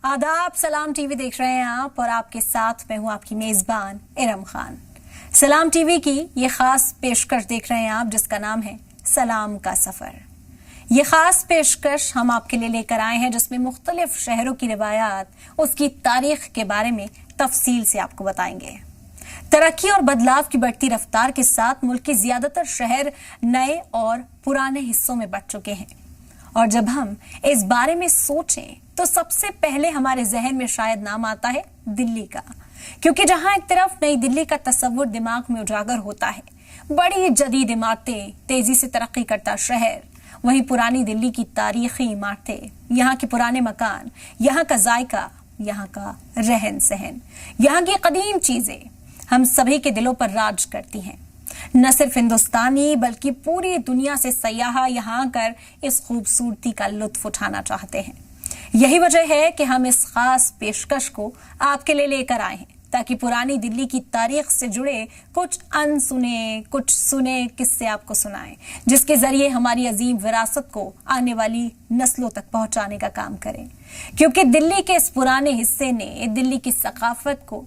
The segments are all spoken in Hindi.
आदाब। सलाम टीवी देख रहे हैं आप और आपके साथ मैं हूं आपकी मेजबान इरम खान। सलाम टीवी की ये खास पेशकश देख रहे हैं आप जिसका नाम है सलाम का सफर। ये खास पेशकश हम आपके लिए लेकर आए हैं जिसमें मुख्तलिफ शहरों की रिवायात, उसकी तारीख के बारे में तफसील से आपको बताएंगे। तरक्की और बदलाव की बढ़ती रफ्तार के साथ मुल्क के ज्यादातर शहर नए और पुराने हिस्सों में बंट चुके हैं और जब हम इस बारे में सोचें तो सबसे पहले हमारे जहन में शायद नाम आता है दिल्ली का, क्योंकि जहां एक तरफ नई दिल्ली का तस्वुर दिमाग में उजागर होता है, बड़ी जदीद इमारतें, तेजी से तरक्की करता शहर, वहीं पुरानी दिल्ली की तारीखी इमारतें, यहाँ के पुराने मकान, यहाँ का जायका, यहाँ का रहन सहन, यहाँ की कदीम चीजें हम सभी के दिलों पर राज करती हैं। न सिर्फ हिंदुस्तानी बल्कि पूरी दुनिया से सयाह यहाँ आकर इस खूबसूरती का लुत्फ उठाना चाहते हैं। यही वजह है कि हम इस खास पेशकश को आपके लिए लेकर आए हैं ताकि पुरानी दिल्ली की तारीख से जुड़े कुछ अनसुने, कुछ सुने किस्से आपको सुनाएं, जिसके जरिए हमारी अजीम विरासत को आने वाली नस्लों तक पहुंचाने का काम करें। क्योंकि दिल्ली के इस पुराने हिस्से ने दिल्ली की सकाफत को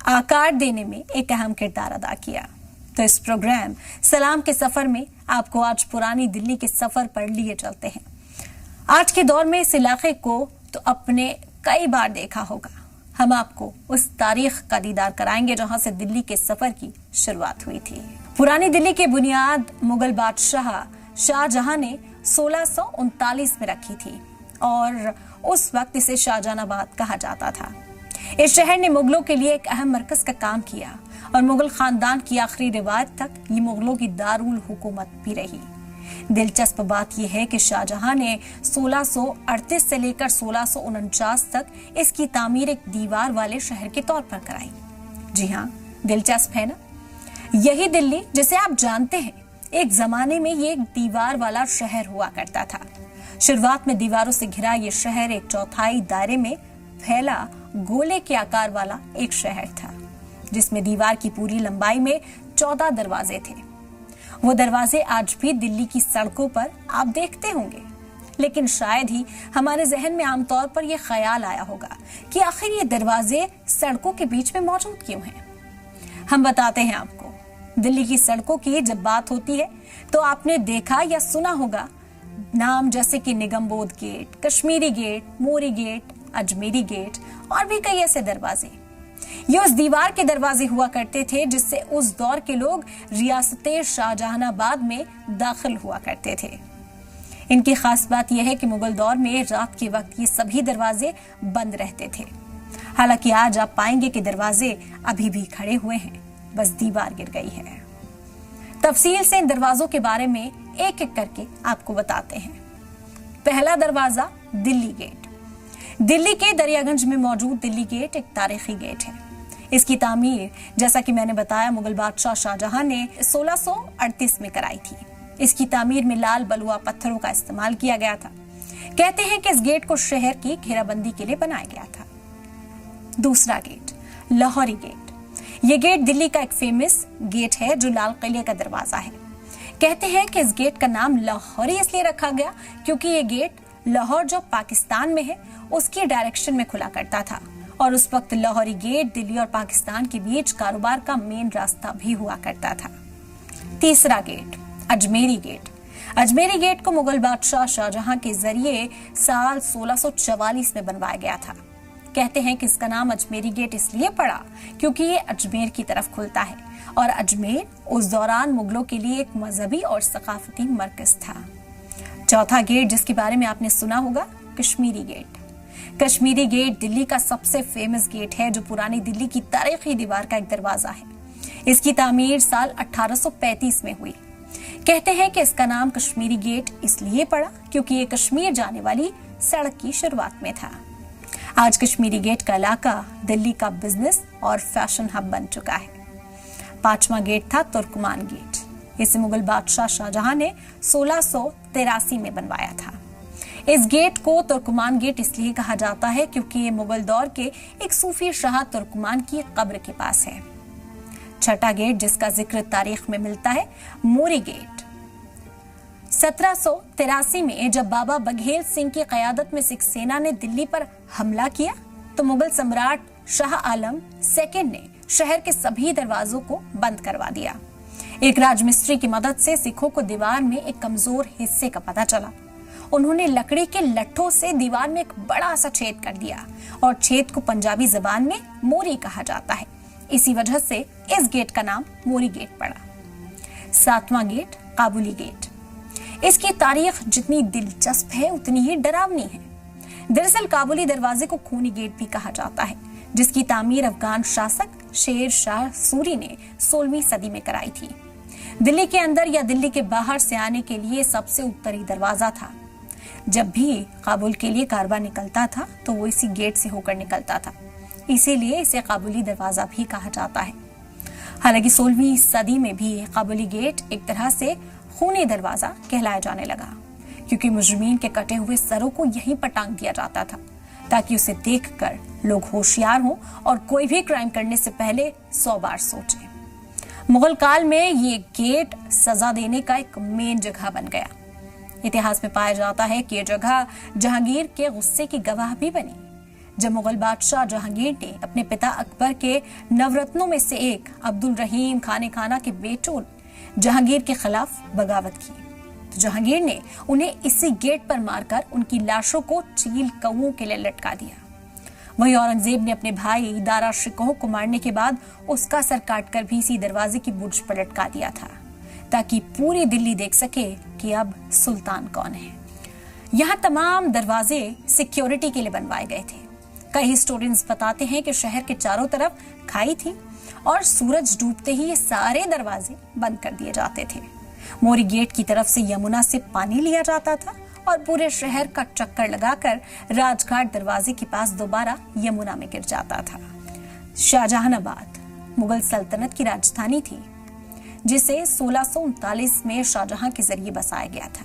आकार देने में एक अहम किरदार अदा किया। तो इस प्रोग्राम सलाम के सफर में आपको आज पुरानी दिल्ली के सफर पर लिए चलते हैं। आज के दौर में इस इलाके को तो अपने कई बार देखा होगा। हम आपको उस तारीख का दीदार कराएंगे जहां से दिल्ली के सफर की शुरुआत हुई थी। पुरानी दिल्ली की बुनियाद मुगल बादशाह शाहजहां ने 1639 में रखी थी और उस वक्त इसे शाहजहानाबाद कहा जाता था। इस शहर ने मुगलों के लिए एक अहम मरकज का काम किया और मुगल खानदान की आखिरी रिवायत तक ये मुगलों की दारुल हुकूमत भी रही। दिलचस्प बात यह है कि शाहजहां ने 1638 से लेकर 1649 तक इसकी तामीर एक दीवार वाले शहर के तौर पर कराई। जी हाँ, दिलचस्प है ना। यही दिल्ली जिसे आप जानते हैं, एक जमाने में ये एक दीवार वाला शहर हुआ करता था। शुरुआत में दीवारों से घिरा ये शहर एक चौथाई दायरे में फैला गोले के आकार वाला एक शहर था, जिसमें दीवार की पूरी लंबाई में 14 दरवाजे थे। वो दरवाजे आज भी दिल्ली की सड़कों पर आप देखते होंगे, लेकिन शायद ही हमारे जहन में आमतौर पर यह ख्याल आया होगा कि आखिर ये दरवाजे सड़कों के बीच में मौजूद क्यों हैं। हम बताते हैं आपको। दिल्ली की सड़कों की जब बात होती है तो आपने देखा या सुना होगा नाम जैसे कि निगमबोध गेट, कश्मीरी गेट, मोरी गेट, अजमेरी गेट और भी कई ऐसे दरवाजे। ये उस दीवार के दरवाजे हुआ करते थे जिससे उस दौर के लोग रियासते शाहजहानाबाद में दाखिल हुआ करते थे। इनकी खास बात यह है कि मुगल दौर में रात के वक्त ये सभी दरवाजे बंद रहते थे। हालांकि आज आप पाएंगे कि दरवाजे अभी भी खड़े हुए हैं, बस दीवार गिर गई है। तफसील से इन दरवाजों के बारे में एक एक करके आपको बताते हैं। पहला दरवाजा दिल्ली गेट। दिल्ली के दरियागंज में मौजूद दिल्ली गेट एक तारीखी गेट है। इसकी तामीर, जैसा कि मैंने बताया, मुगल बादशाह शाहजहां ने 1638 में कराई थी। इसकी तामीर में लाल बलुआ पत्थरों का इस्तेमाल किया गया था। कहते हैं कि इस गेट को शहर की घेराबंदी के लिए बनाया गया था। दूसरा गेट लाहौरी गेट। यह गेट दिल्ली का एक फेमस गेट है जो लाल किले का दरवाजा है। कहते हैं कि इस गेट का नाम लाहौरी इसलिए रखा गया क्योंकि यह गेट लाहौर जो पाकिस्तान में है उसकी डायरेक्शन में खुला करता था और उस वक्त लाहौरी गेट दिल्ली और पाकिस्तान के बीच कारोबार का मेन रास्ता भी हुआ करता था। तीसरा gate Ajmeri gate. Ajmeri gate को मुगल बादशाह शाहजहां के जरिए साल 1644 में बनवाया गया था। कहते हैं कि इसका नाम अजमेरी गेट इसलिए पड़ा क्योंकि ये अजमेर की तरफ खुलता है और अजमेर उस दौरान मुगलों के लिए एक मजहबी और सकाफती मरकज था। चौथा गेट जिसके बारे में आपने सुना होगा, कश्मीरी गेट। कश्मीरी गेट दिल्ली का सबसे फेमस गेट है जो पुरानी दिल्ली की तारीखी दीवार का एक दरवाजा है। इसकी तामीर साल 1835 में हुई। कहते हैं कि इसका नाम कश्मीरी गेट इसलिए पड़ा क्योंकि ये कश्मीर जाने वाली सड़क की शुरुआत में था। आज कश्मीरी गेट का इलाका दिल्ली का बिजनेस और फैशन हब बन चुका है। पांचवा गेट था तुर्कमान गेट। इसे मुगल बादशाह शाहजहां ने 1683 में बनवाया था। इस गेट को तुर्कमान गेट इसलिए कहा जाता है क्योंकि ये मुगल दौर के एक सूफी शाह तुर्कमान की कब्र के पास है। छठा गेट जिसका जिक्र तारीख में मिलता है, मोरी गेट। 1783 में जब बाबा बघेल सिंह की क़यादत में सिख सेना ने दिल्ली पर हमला किया तो मुगल सम्राट शाह आलम सेकंड ने शहर के सभी दरवाजों को बंद करवा दिया। एक राजमिस्त्री की मदद से सिखों को दीवार में एक कमजोर हिस्से का पता चला। उन्होंने लकड़ी के लट्ठों से दीवार में एक बड़ा सा छेद कर दिया और छेद को पंजाबी जबान में मोरी कहा जाता है। इसी वजह से इस गेट का नाम मोरी गेट पड़ा। 7वां गेट काबुली गेट। इसकी तारीख जितनी दिलचस्प है उतनी ही डरावनी है। दरअसल काबुली दरवाजे को खूनी गेट भी कहा जाता है, जिसकी तामीर अफगान शासक शेर शाह सूरी ने 16वीं सदी में कराई थी। दिल्ली के अंदर या दिल्ली के बाहर से आने के लिए सबसे उत्तरी दरवाजा था। जब भी काबुल के लिए कारवां निकलता था तो वो इसी गेट से होकर निकलता था, इसीलिए इसे काबुली दरवाजा भी कहा जाता है। हालांकि 16वीं सदी में भी काबुली गेट एक तरह से खूनी दरवाजा कहलाया जाने लगा, क्योंकि मुजरिमीन के कटे हुए सरों को यहीं पर टांग दिया जाता था ताकि उसे देखकर लोग होशियार हों और कोई भी क्राइम करने से पहले 100 बार सोचें। मुगल काल में ये गेट सजा देने का एक मेन जगह बन गया। इतिहास में पाया जाता है कि यह जगह जहांगीर के गुस्से की गवाह भी बनी। जब मुगल बादशाह जहांगीर ने अपने पिता अकबर के नवरत्नों में से एक अब्दुल रहीम खाने खाना के बेटों जहांगीर के खिलाफ बगावत की तो जहांगीर ने उन्हें इसी गेट पर मारकर उनकी लाशों को चील कौओं के लिए लटका दिया। वहीं औरंगजेब ने अपने भाई दारा शिकोह को मारने के बाद उसका सर काटकर भी इसी दरवाजे की बुर्ज पर लटका दिया था, ताकि पूरी दिल्ली देख सके कि अब सुल्तान कौन है। यहाँ तमाम दरवाजे सिक्योरिटी के लिए बनवाए गए थे। कई हिस्टोरियंस बताते हैं कि शहर के चारों तरफ खाई थी और सूरज डूबते ही ये सारे दरवाजे बंद कर दिए जाते थे। मोरी गेट की तरफ से यमुना से पानी लिया जाता था और पूरे शहर का चक्कर लगाकर राजघाट दरवाजे के पास दोबारा यमुना में गिर जाता था। शाहजहानाबाद मुगल सल्तनत की राजधानी थी, जिसे 1639 में शाहजहां के जरिए बसाया गया था।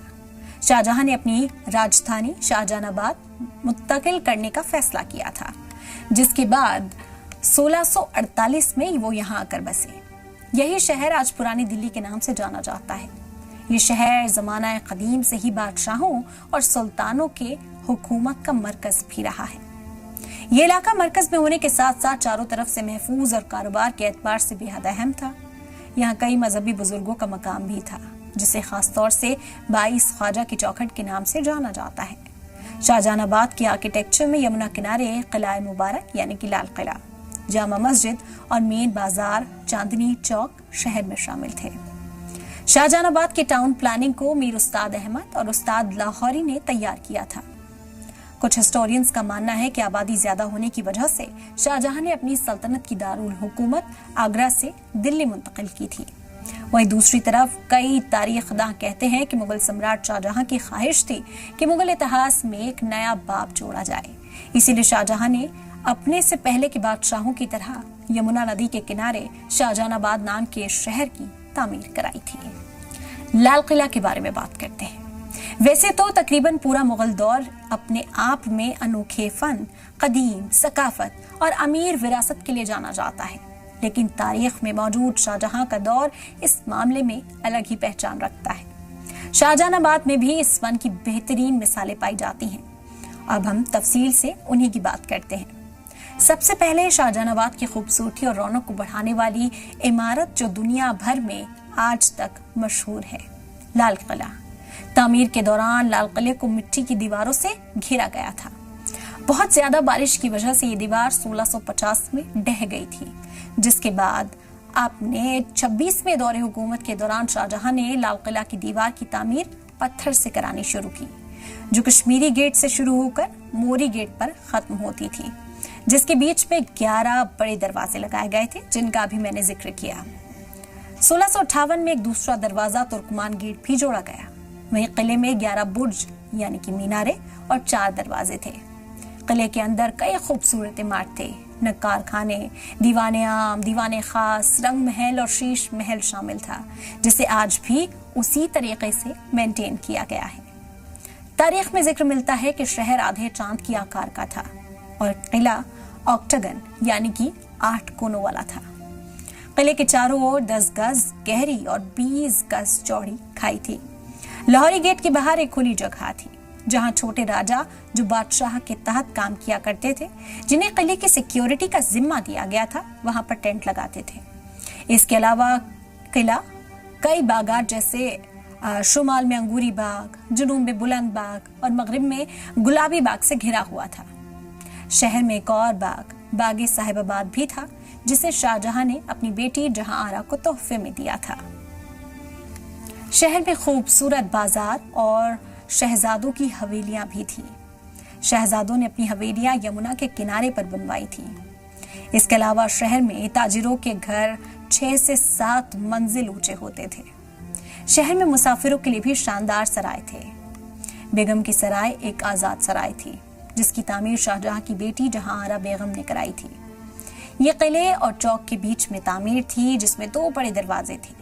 शाहजहां ने अपनी राजधानी शाहजहानाबाद मुंतकिल करने का फैसला किया था, जिसके बाद 1648 में वो यहाँ आकर बसे। यही शहर आज पुरानी दिल्ली के नाम से जाना जाता है। ये शहर जमाना कदीम से ही बादशाहों और सुल्तानों के हुकूमत का मरकज भी रहा है। ये इलाका मरकज में होने के साथ साथ चारों तरफ से महफूज और कारोबार के एतबार से बेहद अहम था। यहाँ कई मजहबी बुजुर्गों का मकाम भी था, जिसे खास तौर से 22 ख्वाजा की चौखट के नाम से जाना जाता है। शाहजहानाबाद के आर्किटेक्चर में यमुना किनारे किला मुबारक यानी कि लाल किला, जामा मस्जिद और मेन बाजार चांदनी चौक शहर में शामिल थे। शाहजहानाबाद के टाउन प्लानिंग को मीर उस्ताद अहमद और उस्ताद लाहौरी ने तैयार किया था। कुछ हिस्टोरियंस का मानना है कि आबादी ज्यादा होने की वजह से शाहजहां ने अपनी सल्तनत की दारुल हुकूमत आगरा से दिल्ली मुंतकिल की थी। वहीं दूसरी तरफ कई तारीखदां कहते हैं कि मुगल सम्राट शाहजहां की ख्वाहिश थी कि मुगल इतिहास में एक नया बाब जोड़ा जाए, इसीलिए शाहजहां ने अपने से पहले के बादशाहों की तरह यमुना नदी के किनारे शाहजहानाबाद नाम के शहर की तामीर कराई थी। लाल किला के बारे में बात करते हैं। वैसे तो तकरीबन पूरा मुगल दौर अपने आप में अनोखे फन, कदीम, सकाफत और अमीर विरासत के लिए जाना जाता है, लेकिन तारीख में मौजूद शाहजहां का दौर इस मामले में अलग ही पहचान रखता है। शाहजहानाबाद में भी इस फन की बेहतरीन मिसालें पाई जाती हैं। अब हम तफसील से उन्हीं की बात करते हैं। सबसे पहले शाहजहानाबाद की खूबसूरती और रौनक को बढ़ाने वाली इमारत जो दुनिया भर में आज तक मशहूर है, लाल किला। तामीर के दौरान लाल किले को मिट्टी की दीवारों से घेरा गया था। बहुत ज्यादा बारिश की वजह से ये दीवार 1650 में ढह गई थी, जिसके बाद आपने 26वें दौरे हुकूमत के दौरान शाहजहां ने लाल किला की दीवार की तामीर पत्थर से करानी शुरू की, जो कश्मीरी गेट से शुरू होकर मोरी गेट पर खत्म होती थी, जिसके बीच में 11 बड़े दरवाजे लगाए गए थे, जिनका भी मैंने जिक्र किया। 1658 में एक दूसरा दरवाजा तुर्कमान गेट भी जोड़ा गया। वहीं किले में 11 बुर्ज यानी कि मीनारे और 4 दरवाजे थे। किले के अंदर कई खूबसूरत इमारतें, नक्कार खाने, दीवाने आम, दीवाने खास, रंग महल और शीश महल शामिल था, जिसे आज भी उसी तरीके से मेंटेन किया गया है। तारीख में जिक्र मिलता है कि शहर आधे चांद की आकार का था और किला ऑक्टागन यानी कि 8 कोनों वाला था। किले के चारों ओर 10 गज गहरी और 20 गज चौड़ी खाई थी। लाहौरी गेट के बाहर एक खुली जगह थी जहां छोटे राजा जो बादशाह के तहत काम किया करते थे, जिन्हें किले की सिक्योरिटी का जिम्मा दिया गया था, वहां पर टेंट लगाते थे। इसके अलावा किला कई बागात जैसे शुमाल में अंगूरी बाग, जुनूब में बुलंद बाग और मगरिब में गुलाबी बाग से घिरा हुआ था। शहर में एक और बाग, बागे साहिबाबाद भी था, जिसे शाहजहां ने अपनी बेटी जहां आरा को तोहफे में दिया था। शहर में खूबसूरत बाजार और शहजादों की हवेलियां भी थी। शहजादों ने अपनी हवेलियां यमुना के किनारे पर बनवाई थी। इसके अलावा शहर में ताजिरों के घर 6 से 7 मंजिल ऊंचे होते थे। शहर में मुसाफिरों के लिए भी शानदार सराय थे। बेगम की सराय एक आजाद सराय थी, जिसकी तामीर शाहजहां की बेटी जहां आरा बेगम ने कराई थी। ये किले और चौक के बीच में तामीर थी, जिसमें 2 बड़े दरवाजे थे।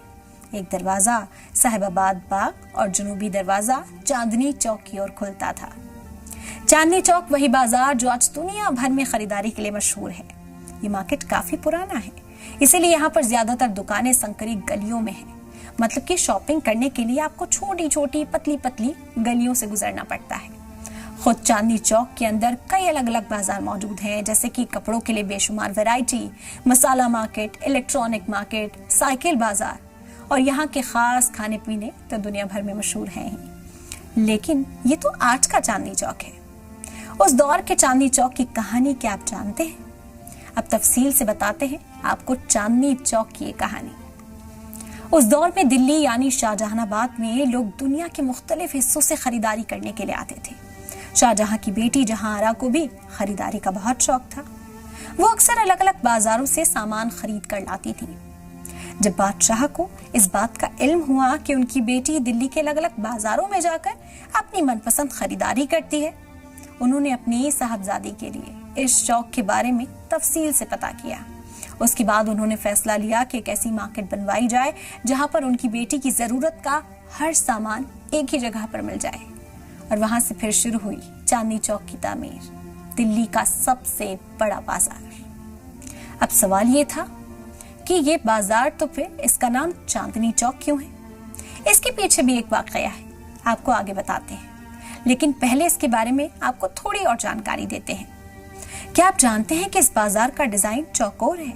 एक दरवाजा साहिबाबाद बाग और जुनूबी दरवाजा चांदनी चौक की ओर खुलता था। चांदनी चौक वही बाजार जो आज दुनिया भर में खरीदारी के लिए मशहूर है। ये मार्केट काफी पुराना है, इसीलिए यहाँ पर ज्यादातर दुकानें संकरी गलियों में हैं। मतलब कि शॉपिंग करने के लिए आपको छोटी छोटी पतली पतली गलियों से गुजरना पड़ता है। खुद चांदनी चौक के अंदर कई अलग अलग बाजार मौजूद हैं, जैसे कि कपड़ों के लिए बेशुमार वैरायटी, मसाला मार्केट, इलेक्ट्रॉनिक मार्केट, साइकिल बाजार और यहाँ के खास खाने पीने तो दुनिया भर में मशहूर हैं ही। लेकिन ये तो आज का चांदनी चौक है। उस दौर के चांदनी चौक की कहानी क्या आप जानते हैं? अब तफसील से बताते हैं आपको चांदनी चौक की ये कहानी। उस दौर में दिल्ली यानी शाहजहानाबाद में लोग दुनिया के मुख्तलिफ हिस्सों से खरीदारी करने के लिए आते थे। शाहजहां की बेटी जहां आरा को भी खरीदारी का बहुत शौक था। वो अक्सर अलग अलग बाजारों से सामान खरीद कर लाती थी। जब बादशाह को इस बात का इल्म हुआ कि उनकी बेटी दिल्ली के अलग अलग बाजारों में जाकर अपनी मनपसंद खरीदारी करती है, उन्होंने अपनी साहबजादी के लिए इस शौक के बारे में तफसील से पता किया। उसके बाद उन्होंने फैसला लिया कि एक ऐसी मार्केट बनवाई जाए जहां पर उनकी बेटी की जरूरत का हर सामान एक ही जगह पर मिल जाए। और वहां से फिर शुरू हुई चांदनी चौक की तामीर, दिल्ली का सबसे बड़ा बाजार। अब सवाल ये था कि ये बाजार तो फिर इसका नाम चांदनी चौक क्यों है? इसके पीछे भी एक वाकया है, आपको आगे बताते हैं। लेकिन पहले इसके बारे में आपको थोड़ी और जानकारी देते हैं। क्या आप जानते हैं कि इस बाजार का डिजाइन चौकोर है?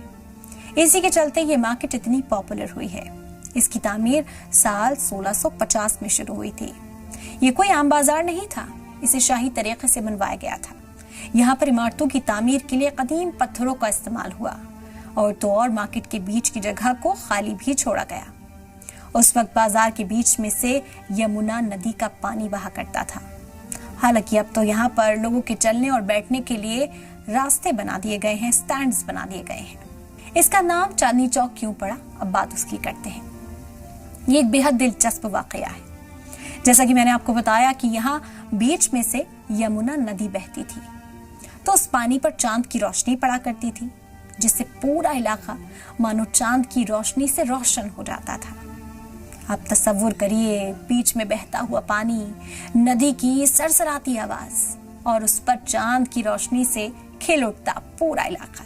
इसी के चलते ये मार्केट इतनी पॉपुलर हुई है। इसकी तामीर साल 1650 में शुरू हुई थी। ये कोई आम बाजार नहीं था, इसे शाही तरीके से बनवाया गया था। यहाँ पर इमारतों की तामीर के लिए कदीम पत्थरों का इस्तेमाल हुआ और तो और मार्केट के बीच की जगह को खाली भी छोड़ा गया। उस वक्त बाजार के बीच में से यमुना नदी का पानी बहा करता था। हालांकि अब तो यहाँ पर लोगों के चलने और बैठने के लिए रास्ते बना दिए गए हैं, स्टैंड्स बना दिए गए हैं। इसका नाम चांदनी चौक क्यों पड़ा, अब बात उसकी करते हैं। ये एक बेहद दिलचस्प वाकया है। जैसा कि मैंने आपको बताया कि यहाँ बीच में से यमुना नदी बहती थी, तो उस पानी पर चांद की रोशनी पड़ा करती थी, जिससे पूरा इलाका मानो चांद की रोशनी से रोशन हो जाता था। आप तसव्वुर करिए, बीच में बहता हुआ पानी, नदी की सरसराती आवाज और उस पर चांद की रोशनी से खिल उठता पूरा इलाका।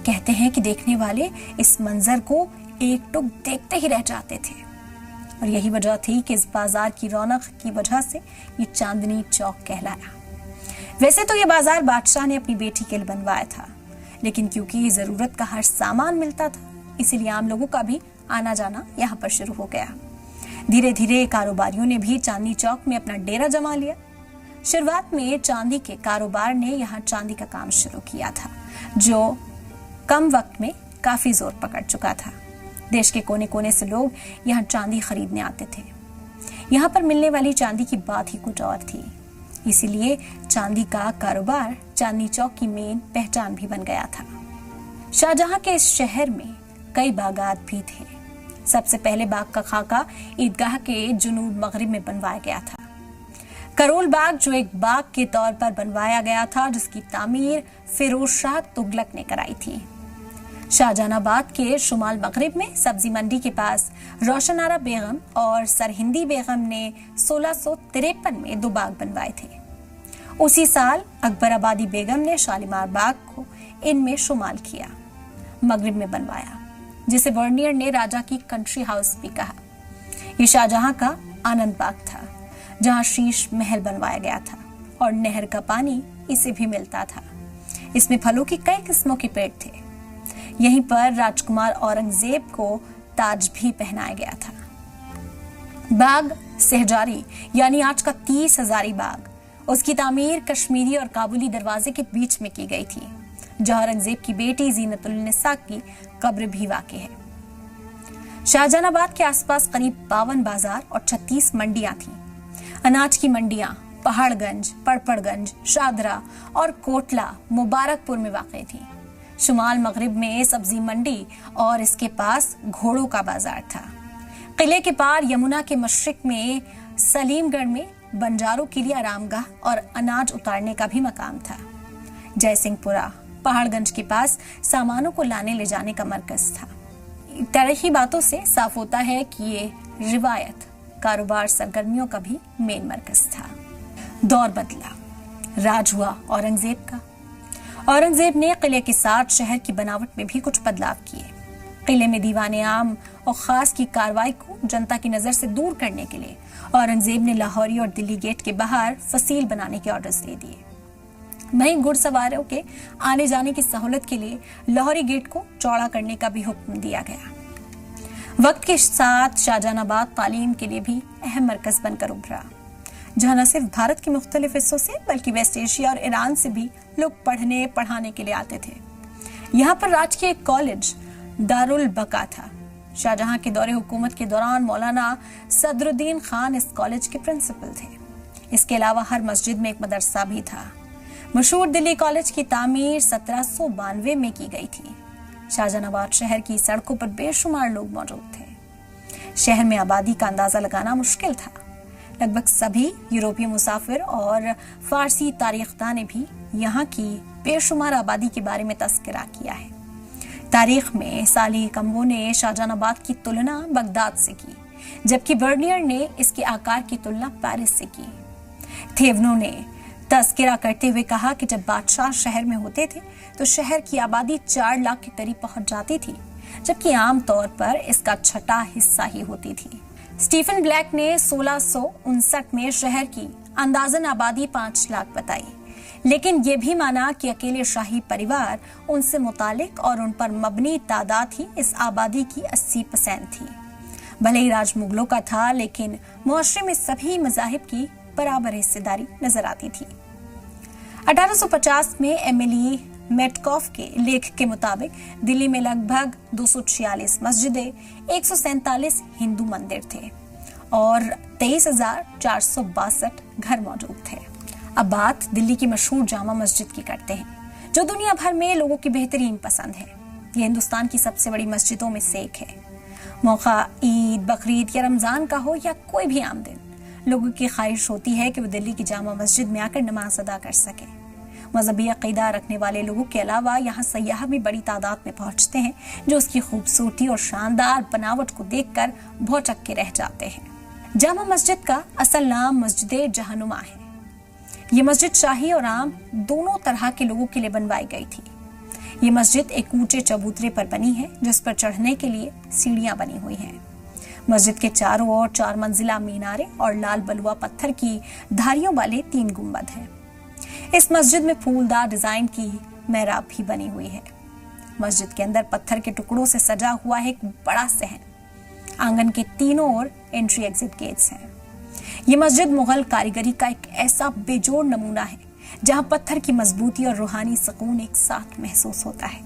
कहते हैं कि देखने वाले इस मंजर को एक टुक देखते ही रह जाते थे। और यही वजह थी कि इस बाजार की रौनक की वजह से ये चांदनी चौक कहलाया। वैसे तो ये बाजार बादशाह ने अपनी बेटी के लिए बनवाया था, लेकिन क्योंकि ये जरूरत का हर सामान मिलता था, इसीलिए आम लोगों का भी आना जाना यहाँ पर शुरू हो गया। धीरे धीरे कारोबारियों ने भी चांदनी चौक में अपना डेरा जमा लिया। शुरुआत में चांदी के कारोबार ने यहाँ चांदी का काम शुरू किया था, जो कम वक्त में काफी जोर पकड़ चुका था। देश के कोने कोने से लोग यहाँ चांदी खरीदने आते थे। यहाँ पर मिलने वाली चांदी की बात ही कुछ और थी, इसीलिए चांदी का कारोबार चांदनी चौक की मेन पहचान भी बन गया था। शाहजहां के इस शहर में कई बागात भी थे। सबसे पहले बाग का खाका ईदगाह के जुनूब मगरिब में बनवाया गया था। करोल बाग जो एक बाग के तौर पर बनवाया गया था, जिसकी तामीर फिरोज शाह तुगलक ने कराई थी। शाहजहानाबाद के शुमाल मगरिब में सब्जी मंडी के पास रोशन आरा बेगम और सरहिंदी बेगम ने 1653 में 2 बाग बनवाए थे। उसी साल अकबराबादी बेगम ने शालीमार बाग को इनमें शुमाल किया, मगरिब में बनवाया, जिसे वर्नियर ने राजा की कंट्री हाउस भी कहा। ये शाहजहां का आनंद बाग था, जहां शीश महल बनवाया गया था और नहर का पानी इसे भी मिलता था। इसमें फलों की कई किस्मों के पेड़ थे। यहीं पर राजकुमार औरंगजेब को ताज भी पहनाया गया था। बाग सहजारी यानी आज का 30 हजारी बाग, उसकी तामीर कश्मीरी और काबुली दरवाजे के बीच में की गई थी, जहां औरंगजेब की बेटी जीनतुल निसा की कब्र भी वाक़ई है। शाहजहानाबाद के आसपास करीब 52 बाजार और 36 मंडियां थीं। अनाज की मंडियां पहाड़गंज, पड़पड़गंज, शादरा और कोटला मुबारकपुर में वाक़ई थी। शुमाल मगरिब में सब्जी मंडी और इसके पास घोड़ों का बाजार था। किले के पार यमुना के मशरिक में सलीमगढ़ में बंजारों के लिए आरामगाह और अनाज उतारने का भी मकाम था। जयसिंहपुरा पहाड़गंज के पास सामानों को लाने ले जाने का मरकज था। तारीखी बातों से साफ होता है कि ये रिवायत कारोबार सरगर्मियों का भी मेन मरकज था। दौर बदला, राज हुआ औरंगजेब का। औरंगजेब ने किले के साथ शहर की बनावट में भी कुछ बदलाव किए। किले में दीवाने आम और खास की कार्रवाई को जनता की नजर से दूर करने के लिए औरंगजेब ने लाहौरी और दिल्ली गेट के बाहर फसील बनाने के ऑर्डर्स दे दिए। वहीं घुड़सवारों के आने जाने की सहूलत के लिए लाहौरी गेट को चौड़ा करने का भी हुक्म दिया गया। वक्त के साथ शाहजहानाबाद तालीम के लिए भी अहम मरकज बनकर उभरा, जहां न सिर्फ भारत के मुख्तलिफ हिस्सों से बल्कि वेस्ट एशिया और ईरान से भी लोग पढ़ने पढ़ाने के लिए आते थे। यहाँ पर राजकीय कॉलेज दारुल बका था। शाहजहां के दौरे हुकूमत के दौरान मौलाना सदरुद्दीन खान इस कॉलेज के प्रिंसिपल थे। इसके अलावा हर मस्जिद में एक मदरसा भी था। मशहूर दिल्ली कॉलेज की तामीर 1792 में की गई थी। शाहजहानाबाद शहर की सड़कों पर बेशुमार लोग मौजूद थे। शहर में आबादी का अंदाजा लगाना मुश्किल था। लगभग सभी यूरोपीय मुसाफिर और फारसी तारीखदां ने भी यहाँ की बेशुमार आबादी के बारे में तस्करा किया है। तारीख में साली कम्बो ने शाहजहानाबाद की तुलना बगदाद से की, जबकि बर्नियर ने इसके आकार की तुलना पेरिस से की। थेवनो ने तस्करा करते हुए कहा कि जब बादशाह शहर में होते थे तो शहर की आबादी 4 लाख के करीब पहुंच जाती थी, जबकि आमतौर पर इसका छठा हिस्सा ही होती थी। स्टीफन ब्लैक ने 1659 में शहर की अंदाजन आबादी 5 लाख बताई, लेकिन यह भी माना कि अकेले शाही परिवार उनसे मुतालिक और उन पर मबनी तादाद ही इस आबादी की 80% थी। भले ही राज मुगलों का था, लेकिन मुआशरे में सभी मजाहिब की बराबर हिस्सेदारी नजर आती थी। 1850 में एमिली मेटकॉफ के लेख के मुताबिक दिल्ली में लगभग 246 मस्जिदें, 147 हिंदू मंदिर थे और 23,462 घर मौजूद थे। अब बात दिल्ली की मशहूर जामा मस्जिद की करते हैं, जो दुनिया भर में लोगों की बेहतरीन पसंद है। ये हिंदुस्तान की सबसे बड़ी मस्जिदों में से एक है। मौका ईद, बकरीद या रमजान का हो या कोई भी आम दिन, लोगों की ख्वाहिश होती है कि वो दिल्ली की जामा मस्जिद में आकर नमाज अदा कर सके। मजहबी अकीदा रखने वाले लोगों के अलावा यहाँ सयाह भी बड़ी तादाद में पहुंचते हैं, जो उसकी खूबसूरती और शानदार बनावट को देखकर भौचक के रह जाते हैं। जामा मस्जिद का असल नाम मस्जिद जहानुमा है। ये मस्जिद शाही और आम दोनों तरह के लोगों के लिए बनवाई गई थी। ये मस्जिद एक ऊंचे चबूतरे पर बनी है, जिस पर चढ़ने के लिए सीढ़ियां बनी हुई हैं। मस्जिद के चारों ओर 4 मंजिला मीनारे और लाल बलुआ पत्थर की धारियों वाले 3 गुंबद हैं। इस मस्जिद में फूलदार डिजाइन की मेहराब भी बनी हुई है। मस्जिद के अंदर पत्थर के टुकड़ों से सजा हुआ है एक बड़ा सहन। आंगन के तीनों ओर एंट्री एग्जिट गेट्स हैं। ये मस्जिद मुगल कारीगरी का एक ऐसा बेजोड़ नमूना है, जहां पत्थर की मजबूती और रूहानी सुकून एक साथ महसूस होता है।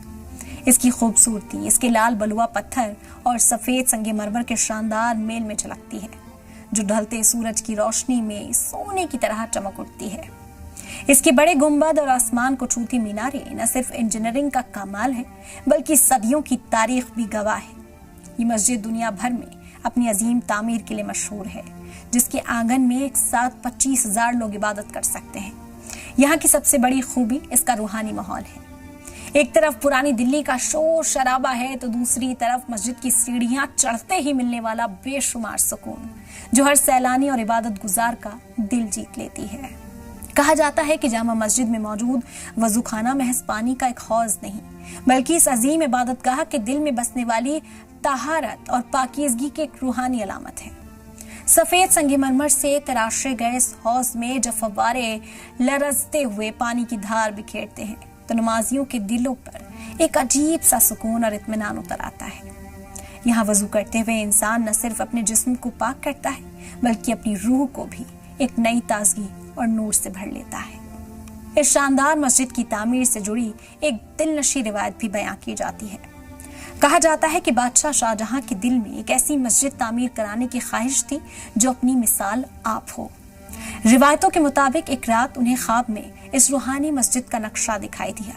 इसकी खूबसूरती इसके लाल बलुआ पत्थर और सफेद संगमरमर के शानदार मेल में झलकती है, जो ढलते सूरज की रोशनी में सोने की तरह चमक उठती है। इसके बड़े गुंबद और आसमान को छूती मीनारें न सिर्फ इंजीनियरिंग का कमाल है, बल्कि सदियों की तारीख भी गवाह है। ये मस्जिद दुनिया भर में अपनी अजीम तामीर के लिए मशहूर है, जिसके आंगन में एक साथ 25,000 लोग इबादत कर सकते हैं। यहाँ की सबसे बड़ी खूबी इसका रूहानी माहौल है। एक तरफ पुरानी दिल्ली का शोर शराबा है, तो दूसरी तरफ मस्जिद की सीढ़ियां चढ़ते ही मिलने वाला बेशुमार सुकून, जो हर सैलानी और इबादत गुजार का दिल जीत लेती है। कहा जाता है कि जामा मस्जिद में मौजूद वजूखाना महज पानी का एक हौज नहीं, बल्कि इस अजीम इबादतगाह के दिल में बसने वाली तहारत और पाकीज़गी की एक रूहानी अलामत है। सफेद संगमरमर से तराशे गए इस हौज में जब फव्वारे लरजते हुए पानी की धार बिखेरते हैं तो नमाजियों के दिलों पर एक अजीब सा सुकून और इत्मीनान उतर आता है। यहाँ वजू करते हुए इंसान न सिर्फ अपने जिस्म को पाक करता है बल्कि अपनी रूह को भी एक नई ताजगी और नूर से भर लेता है। इस शानदार मस्जिद की तामीर से जुड़ी एक दिलनशी रिवायत भी बयां की जाती है। कहा जाता है कि बादशाह शाहजहां के दिल में एक ऐसी मस्जिद तामीर कराने की ख्वाहिश थी जो अपनी मिसाल आप हो। रिवायतों के मुताबिक एक रात उन्हें ख्वाब में इस रूहानी मस्जिद का नक्शा दिखाई दिया।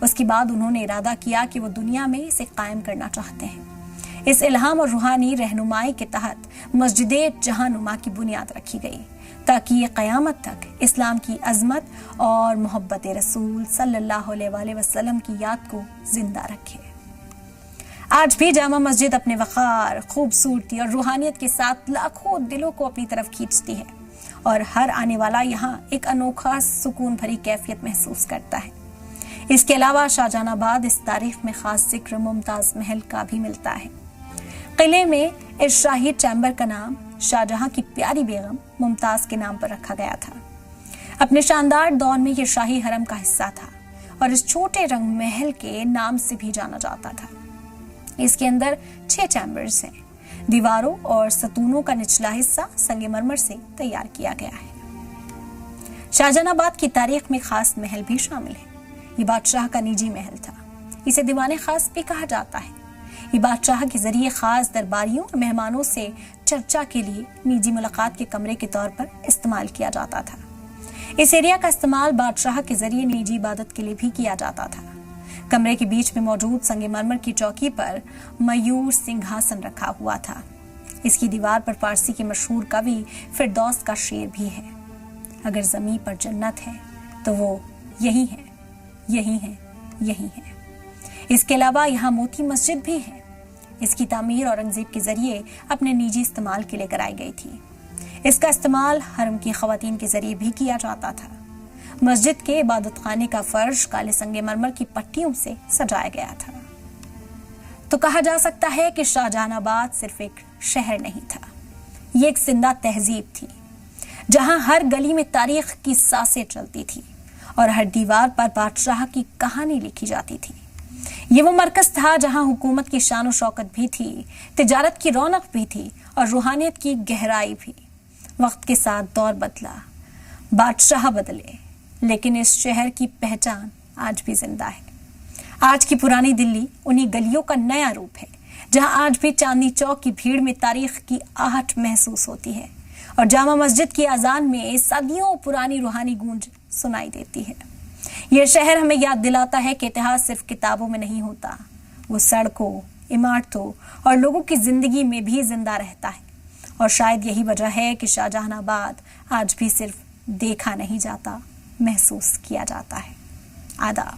उसके बाद उन्होंने इरादा किया कि वो दुनिया में इसे कायम करना चाहते हैं। इस इल्हाम और रूहानी रहनुमाई के तहत मस्जिद जहानुमा की बुनियाद रखी गई ताकि ये क़यामत तक इस्लाम की अजमत और मोहब्बत रसूल सल्लल्लाहु अलैहि वसल्लम की याद को जिंदा रखे। आज भी जामा मस्जिद अपने वक़ार, खूबसूरती और रूहानियत के साथ लाखों दिलों को अपनी तरफ खींचती है और हर आने वाला यहाँ एक अनोखा सुकून भरी कैफियत महसूस करता है। इसके अलावा शाहजहानाबाद इस तारीख में खास जिक्र मुमताज महल का भी मिलता है। किले में इस शाही चैम्बर का नाम शाहजहां की प्यारी बेगम मुमताज के नाम पर रखा गया था। अपने शानदार दौर में यह शाही हरम का हिस्सा था और इस छोटे रंग महल के नाम से भी जाना जाता था। इसके अंदर 6 चैम्बर्स हैं। दीवारों और सतूनों का निचला हिस्सा संगमरमर से तैयार किया गया है। शाहजहानाबाद की तारीख में खास महल भी शामिल है। ये बादशाह का निजी महल था। इसे दीवाने खास भी कहा जाता है। ये बादशाह के जरिए खास दरबारियों और मेहमानों से चर्चा के लिए निजी मुलाकात के कमरे के तौर पर इस्तेमाल किया जाता था। इस एरिया का इस्तेमाल बादशाह के जरिए निजी इबादत के लिए भी किया जाता था। कमरे के बीच में मौजूद संगमरमर की चौकी पर मयूर सिंहासन रखा हुआ था। इसकी दीवार पर फारसी के मशहूर कवि फिरदौस का शेर भी है। अगर जमीन पर जन्नत है तो वो यही है, यही है, यही है। इसके अलावा यहाँ मोती मस्जिद भी है। इसकी तामीर औरंगजेब के जरिए अपने निजी इस्तेमाल के लिए कराई गई थी। इसका इस्तेमाल हरम की खवातीन के जरिए भी किया जाता था। मस्जिद के इबादत खाने का फर्श काले संगमरमर की पट्टियों से सजाया गया था। तो कहा जा सकता है कि शाहजहानाबाद सिर्फ एक शहर नहीं था, ये एक जिंदा तहजीब थी जहां हर गली में तारीख की सांसें चलती थी और हर दीवार पर बादशाह की कहानी लिखी जाती थी। ये वो मरकज था जहां हुकूमत की शान और शौकत भी थी, तिजारत की रौनक भी थी और रूहानियत की गहराई भी। वक्त के साथ दौर बदला, बादशाह बदले, लेकिन इस शहर की पहचान आज भी जिंदा है। आज की पुरानी दिल्ली उन्हीं गलियों का नया रूप है जहां आज भी चांदनी चौक की भीड़ में तारीख की आहट महसूस होती है और जामा मस्जिद की अजान में सदियों पुरानी रूहानी गूंज सुनाई देती है। यह शहर हमें याद दिलाता है कि इतिहास सिर्फ किताबों में नहीं होता, वो सड़कों, इमारतों और लोगों की जिंदगी में भी जिंदा रहता है। और शायद यही वजह है कि शाहजहानाबाद आज भी सिर्फ देखा नहीं जाता, महसूस किया जाता है। आदाब।